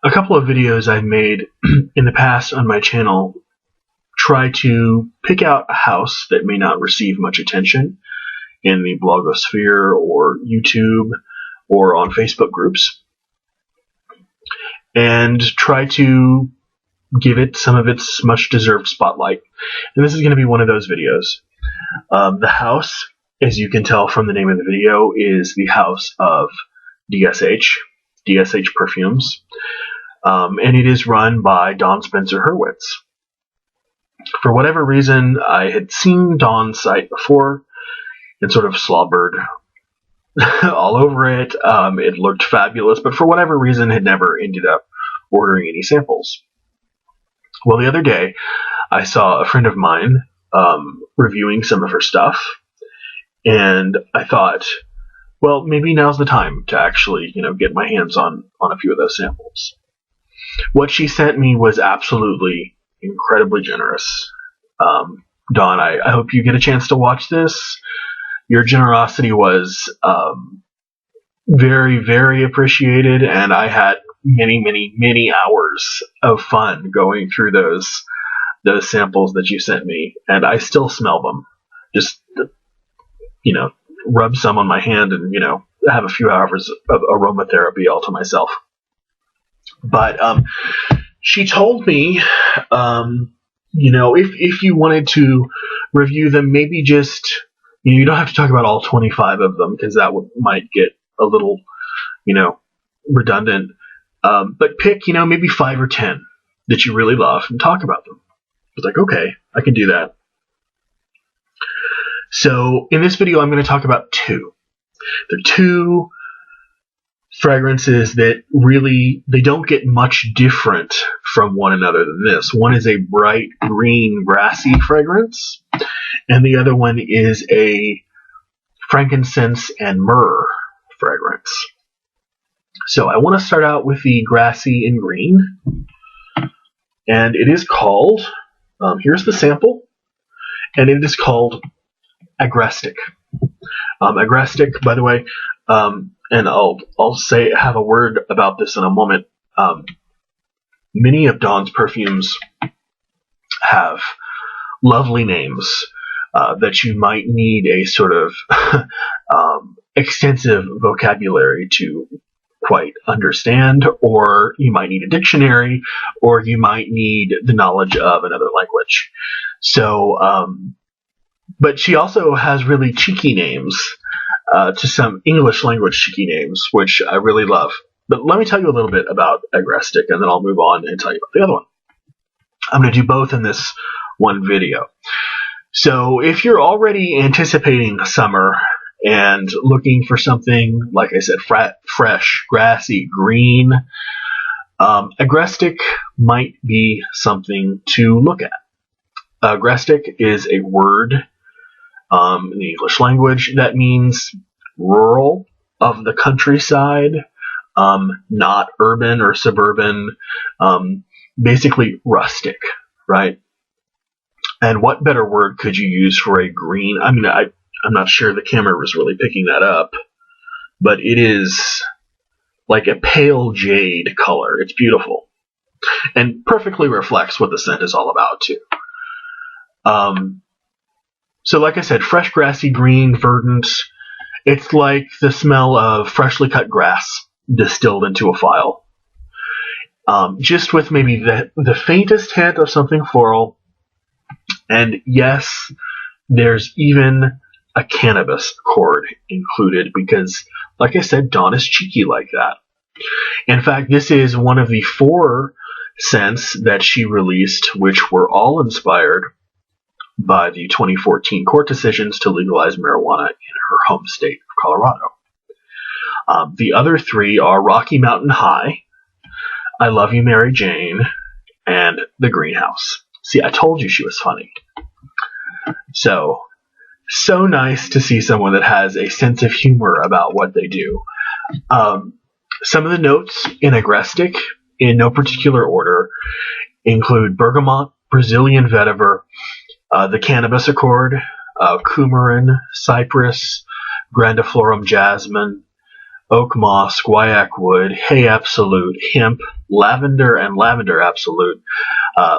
A couple of videos I've made in the past on my channel try to pick out a house that may not receive much attention in the blogosphere or YouTube or on Facebook groups, and try to give it some of its much deserved spotlight. And this is going to be one of those videos. The house, as you can tell from the name of the video, is the house of DSH Perfumes. And it is run by Dawn Spencer Hurwitz. For whatever reason, I had seen Dawn's site before and sort of slobbered all over it. It looked fabulous, but for whatever reason, had never ended up ordering any samples. Well, the other day, I saw a friend of mine reviewing some of her stuff, and I thought, well, maybe now's the time to actually, get my hands on a few of those samples. What she sent me was absolutely incredibly generous. Dawn, I hope you get a chance to watch this. Your generosity was very, very appreciated, and I had many, many, many hours of fun going through those samples that you sent me, and I still smell them. Just, rub some on my hand and, have a few hours of aromatherapy all to myself. But she told me, if you wanted to review them, maybe just, you don't have to talk about all 25 of them, because that might get a little, redundant. But pick, maybe 5 or 10 that you really love and talk about them. I was like, okay, I can do that. So in this video, I'm going to talk about 2. They're 2 fragrances that really, they don't get much different from one another than this. One is a bright green grassy fragrance, and the other one is a frankincense and myrrh fragrance. So I want to start out with the grassy and green, and it is called, here's the sample, and it is called Agrestic. Agrestic, by the way, and I'll have a word about this in a moment. Many of Dawn's perfumes have lovely names that you might need a sort of extensive vocabulary to quite understand, or you might need a dictionary, or you might need the knowledge of another language. So, but she also has really cheeky names, to some English language cheeky names, which I really love. But let me tell you a little bit about Agrestic, and then I'll move on and tell you about the other one. I'm going to do both in this one video. So if you're already anticipating summer and looking for something, like I said, fresh, grassy, green, Agrestic might be something to look at. Agrestic is a word in the English language that means rural, of the countryside, not urban or suburban, basically rustic, right? And what better word could you use for a green? I mean, I'm not sure the camera was really picking that up, but it is like a pale jade color. It's beautiful and perfectly reflects what the scent is all about too. So like I said, fresh, grassy, green, verdant. It's like the smell of freshly cut grass distilled into a phial. Just with maybe the faintest hint of something floral. And yes, there's even a cannabis chord included because, like I said, Dawn is cheeky like that. In fact, this is one of the 4 scents that she released, which were all inspired by the 2014 court decisions to legalize marijuana in her home state of Colorado. The other 3 are Rocky Mountain High, I Love You, Mary Jane, and The Greenhouse. See, I told you she was funny. So nice to see someone that has a sense of humor about what they do. Some of the notes in Agrestic, in no particular order, include bergamot, Brazilian vetiver, the cannabis accord, coumarin, cypress, grandiflorum jasmine, oak moss, guaiac wood, hay absolute, hemp, lavender and lavender absolute,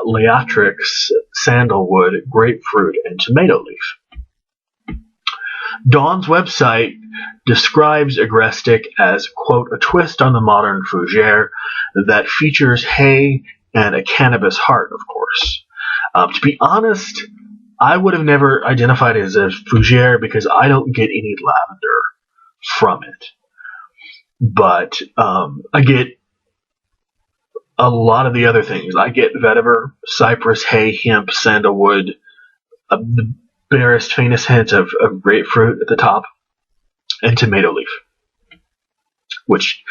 laetrix, sandalwood, grapefruit, and tomato leaf. Dawn's website describes Agrestic as, quote, a twist on the modern fougere that features hay and a cannabis heart, of course. To be honest, I would have never identified it as a fougere because I don't get any lavender from it. But I get a lot of the other things. I get vetiver, cypress, hay, hemp, sandalwood, the barest, faintest hint of grapefruit at the top, and tomato leaf, which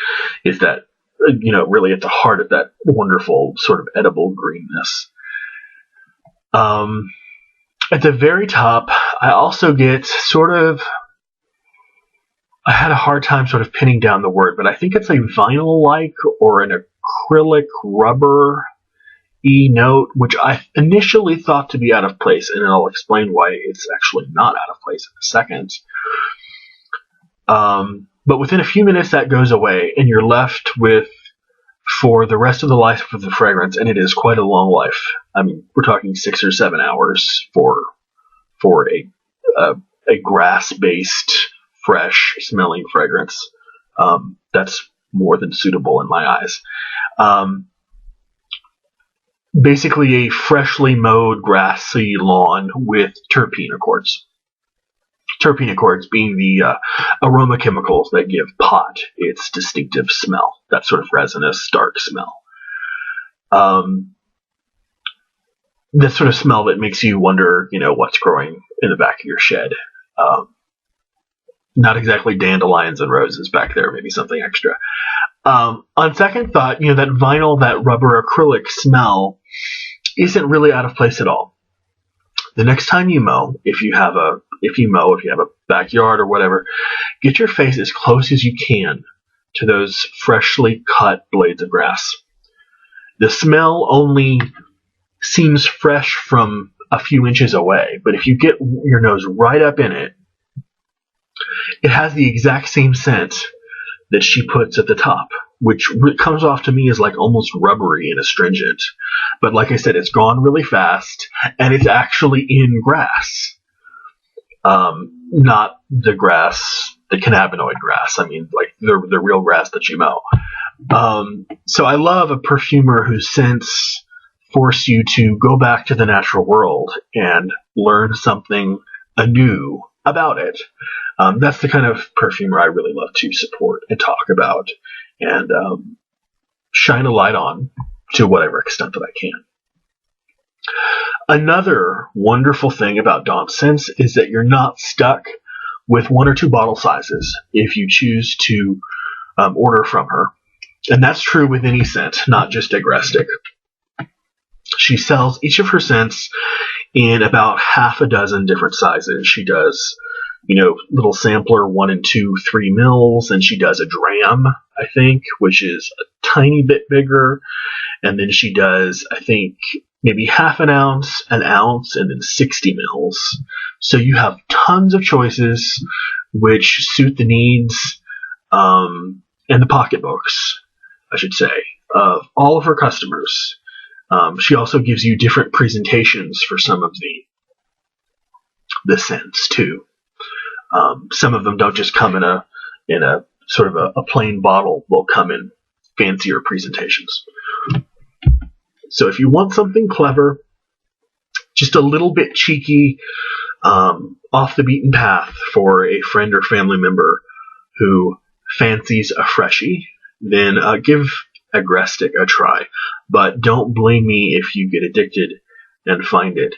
is that, really at the heart of that wonderful sort of edible greenness. At the very top, I also get I had a hard time sort of pinning down the word, but I think it's a vinyl-like or an acrylic rubber-y note, which I initially thought to be out of place, and I'll explain why it's actually not out of place in a second. But within a few minutes, that goes away, and you're left with, for the rest of the life of the fragrance, and it is quite a long life. I mean, we're talking 6 or 7 hours for a grass-based, fresh-smelling fragrance. That's more than suitable in my eyes. Basically a freshly mowed grassy lawn with terpene accords. Terpene accords being the aroma chemicals that give pot its distinctive smell, that sort of resinous, dark smell. That sort of smell that makes you wonder, what's growing in the back of your shed. Not exactly dandelions and roses back there, maybe something extra. On second thought, that vinyl, that rubber acrylic smell isn't really out of place at all. The next time you mow, if you have a backyard or whatever, get your face as close as you can to those freshly cut blades of grass. The smell only seems fresh from a few inches away, but if you get your nose right up in it, it has the exact same scent that she puts at the top, which comes off to me as like almost rubbery and astringent. But like I said, it's gone really fast, and it's actually in grass. Not the grass, the cannabinoid grass. I mean, like the real grass that you mow. So I love a perfumer whose scents force you to go back to the natural world and learn something anew about it. That's the kind of perfumer I really love to support and talk about and shine a light on to whatever extent that I can. Another wonderful thing about Dawn Scents is that you're not stuck with 1 or 2 bottle sizes if you choose to order from her. And that's true with any scent, not just Agrestic. She sells each of her scents in about half a dozen different sizes. She does, little sampler 1 and 2, 3 mils, and she does a dram, I think, which is a tiny bit bigger. And then she does, I think, maybe half an ounce, and then 60 mils. So you have tons of choices which suit the needs and the pocketbooks, I should say, of all of her customers. She also gives you different presentations for some of the scents too. Some of them don't just come in a sort of a plain bottle. They'll come in fancier presentations. So if you want something clever, just a little bit cheeky, off the beaten path for a friend or family member who fancies a freshie, then give Agrestic a try. But don't blame me if you get addicted and find it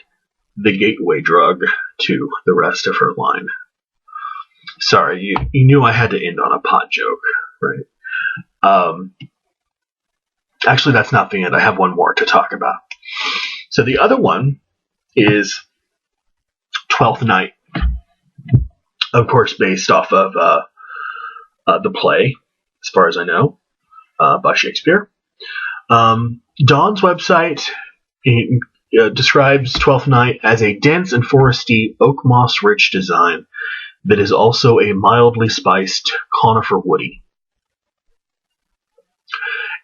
the gateway drug to the rest of her line. Sorry, you knew I had to end on a pot joke, right? Actually, that's not the end. I have one more to talk about. So the other one is Twelfth Night, of course, based off of the play, as far as I know, by Shakespeare. Dawn's website describes Twelfth Night as a dense and foresty oak moss rich design that is also a mildly spiced conifer woody.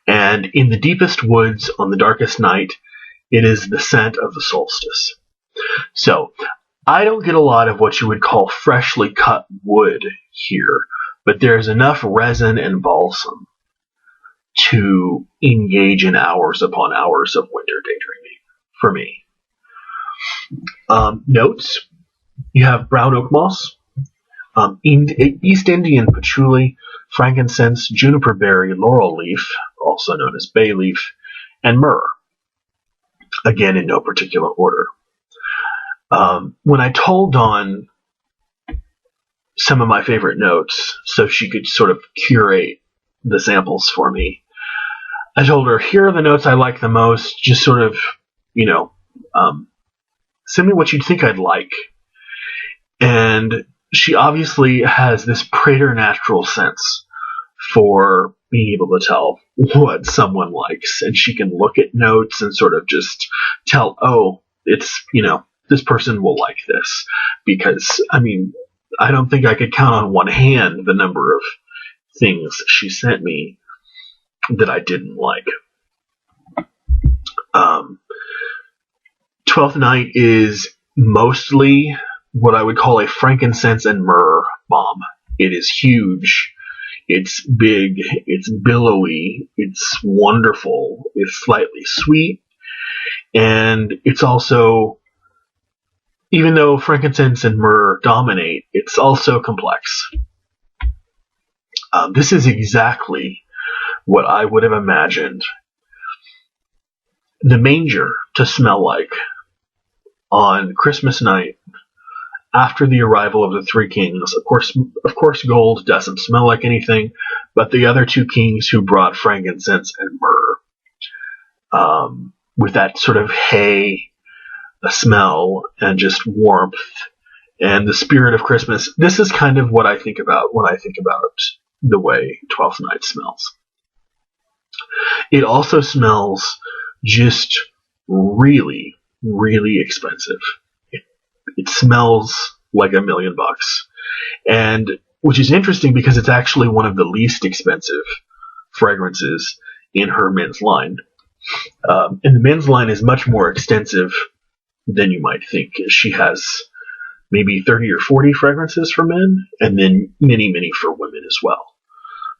And in the deepest woods on the darkest night, it is the scent of the solstice. So, I don't get a lot of what you would call freshly cut wood here, but there's enough resin and balsam to engage in hours upon hours of winter daydreaming for me. Notes: you have brown oak moss, East Indian patchouli, frankincense, juniper berry, laurel leaf, also known as bay leaf, and myrrh. Again, in no particular order. When I told Dawn some of my favorite notes so she could sort of curate the samples for me, I told her, here are the notes I like the most, just sort of, send me what you'd think I'd like. And she obviously has this preternatural sense for being able to tell what someone likes. And she can look at notes and sort of just tell, oh, it's, this person will like this. Because, I don't think I could count on one hand the number of things she sent me that I didn't like. Twelfth Night is mostly what I would call a frankincense and myrrh bomb. It is huge. It's big. It's billowy. It's wonderful. It's slightly sweet. And it's also, even though frankincense and myrrh dominate, it's also complex. This is exactly what I would have imagined the manger to smell like on Christmas night after the arrival of the three kings. Of course, gold doesn't smell like anything, but the other two kings who brought frankincense and myrrh, with that sort of hay smell and just warmth and the spirit of Christmas. This is kind of what I think about when I think about the way Twelfth Night smells. It also smells just really, really expensive. It smells like $1 million, and which is interesting because it's actually one of the least expensive fragrances in her men's line. And the men's line is much more extensive than you might think. She has maybe 30 or 40 fragrances for men, and then many, many for women as well.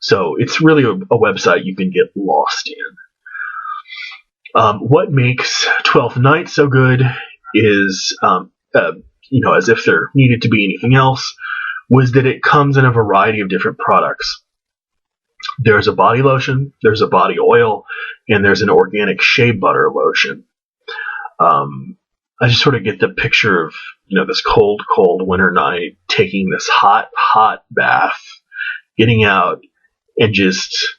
So it's really a website you can get lost in. What makes Twelfth Night so good is, as if there needed to be anything else, was that it comes in a variety of different products. There's a body lotion, there's a body oil, and there's an organic shea butter lotion. I just sort of get the picture of, this cold, cold winter night, taking this hot, hot bath, getting out, and just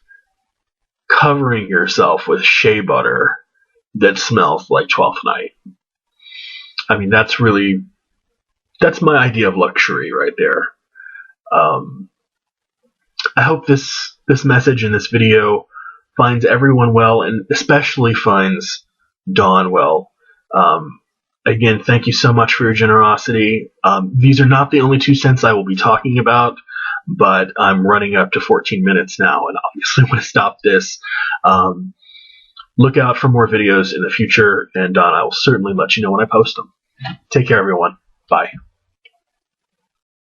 covering yourself with shea butter that smells like Twelfth Night. That's my idea of luxury right there. I hope this message in this video finds everyone well, and especially finds Dawn well. Again, thank you so much for your generosity. These are not the only 2 cents I will be talking about, but I'm running up to 14 minutes now, and obviously I'm going to stop this. Look out for more videos in the future, and I will certainly let you know when I post them. Take care, everyone. Bye.